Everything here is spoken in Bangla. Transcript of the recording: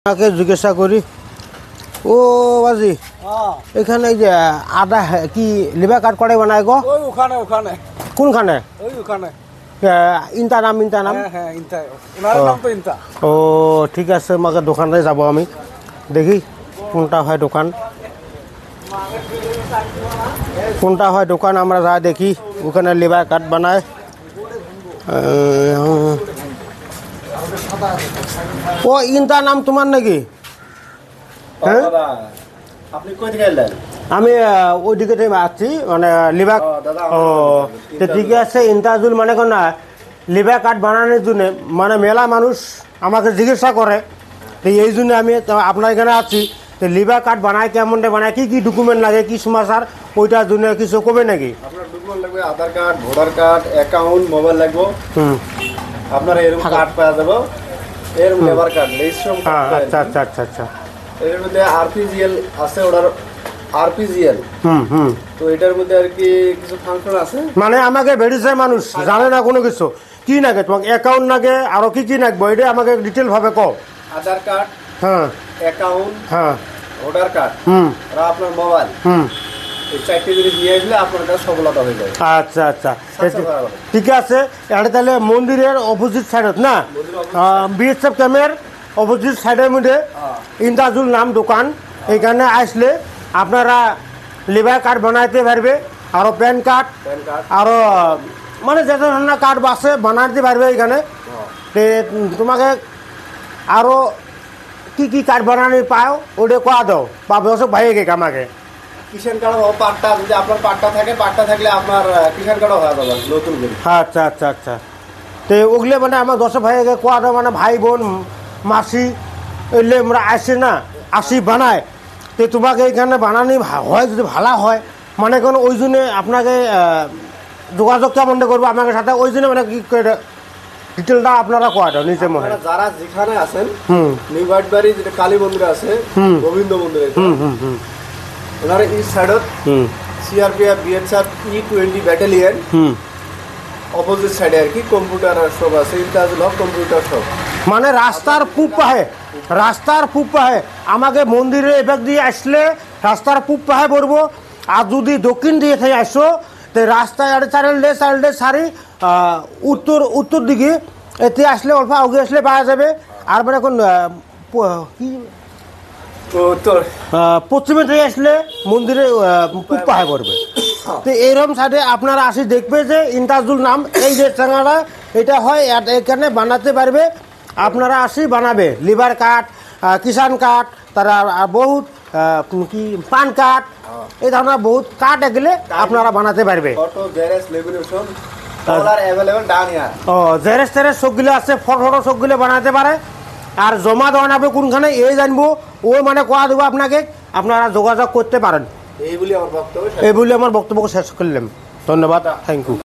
আমাকে জিজ্ঞাসা করি ও বাজি এখানে যে আদা কি লিভার কাট করে বানায় গো ওই ওখানে ওখানে কোনখানে ওই ওখানে ইন্তা নাম হ্যাঁ ইনতা ওনার নাম তো ইনতা ও ঠিক আছে আমাকে দোকানে যাব আমি দেখি কোনটা হয় দোকান আমরা যা দেখি ওখানে লিভার কাট বানায় ও ইনতা নাম তোমার নাকি হ্যাঁ আপনি কই থেকে এলেন আমি ওইদিকে থেকে আসছি মানে লিভার ও তো ঠিক আছে ইন্তাজুল মানে কোন না লিভার কার্ড বানানোর জন্য মানে মেলা মানুষ আমাকে জিজ্ঞাসা করে তো এই জন্য আমি আপনার এখানে আছি তো লিভার কার্ড বানায় কেমনটা বানায় কি ডকুমেন্ট লাগে কি সমাচার ওইটার জন্য কিছু কবে নাকি আপনার ডকুমেন্ট লাগবে Aadhaar card voter card account mobile লাগবে আপনার এরকম কার্ড পাওয়া যাবে এরকম লেবার কার্ড রেজিস্ট্রেশন আচ্ছা আচ্ছা আচ্ছা আচ্ছা এর মধ্যে আরপিজিএল আছে ওটার আরপিজিএল তো এটার মধ্যে আর কি কিছু ফাংশন আছে মানে আমাকে বেরিয়েছে মানুষ জানে না কোনো কিছু কি নাগে তোমাকে অ্যাকাউন্ট নাগে আরো কি নাগবো এটা আমাকে ডিটেল ভাবে কও আধার কার্ড হ্যাঁ অ্যাকাউন্ট হ্যাঁ ভোটার কার্ড আর আপনার মোবাইল এই চারটি যদি দিয়ে আসলে আপনার কাছে সফলতা হয়ে যাবে আচ্ছা আচ্ছা ঠিক আছে এটা তাহলে মন্দিরের অপোজিট সাইডত না বিএসএফ ক্যাম্পের অপোজিট সাইডের মধ্যে ইন্তাজুল নাম দোকান এখানে আসলে আপনারা লিভার কার্ড বানাইতে পারবে আরও প্যান কার্ড আরও মানে যে ধরনের কার্ড আছে বানাতে পারবে এখানে তোমাকে আরও কি কার্ড বানানি পাও ওটা কোয়া দাও বা বসে ভাইয়ে গে আমাকে কিষান কার্ড পাট্টা যদি আপনার পাট্টা থাকে পাট্টা থাকলে আপনার কিষান কার্ডও হয়ে যাবে নতুন করে আচ্ছা আচ্ছা আচ্ছা তো ওগুলো মানে আমার দশ ভাইকে কোয়া দাও মানে ভাই বোন মাসি এলে আমরা আসে না আসি বানায় তো তোমাকে এখানে বানানি হয় যদি ভালো হয় মানে কোনো ওই জন্য আপনাকে যোগাযোগ কেমন করবো আমাকে সাথে ওই জন্য মানে কি ডিটেলটা আপনারা কোয়া দাও নিচে মনে যারা যেখানে আছেন নিউ বাড়ি যেটা কালী মন্দির আছে গোবিন্দ মন্দির ওনার ইস্ট সাইডত CRPF BSF E20 battalion opposite সাইডে আর কি কম্পিউটার শপ আছে ইন্টারজুল হক কম্পিউটার শপ মানে রাস্তার পূব পাহে আমাকে মন্দিরে এবার দিয়ে আসলে রাস্তার পূব পাহে পড়বো আর যদি দক্ষিণ দিয়ে থেকে আসো তো রাস্তায় চারলে সারি উত্তর দিকে এতে আসলে অল্প আগে আসলে পাওয়া যাবে আর মানে এখন কি পশ্চিমে থেকে আসলে মন্দিরে পূব পাহে পড়বে তো এইরকম সাইডে আপনারা আসি দেখবে যে ইন্তাজুল নাম এই যে চাঙাটা এটা হয় এখানে বানাতে পারবে আপনারা আসি বানাবে লিভার কার্ড কিষান কার্ড তারা বহুত কি পান কার্ড এই ধরনের বহুত কার্ড এগুলো আপনারা বানাতে পারবে ও জেরেস টেরেস সবগুলো আছে ফটো সবগুলো বানাতে পারে আর জমা দেওয়া নাবে কোনখানে এই জানবো ও মানে কোয়া দেবো আপনাকে আপনারা যোগাযোগ করতে পারেন এই বলে আমার বক্তব্য শেষ করলাম ধন্যবাদ থ্যাংক ইউ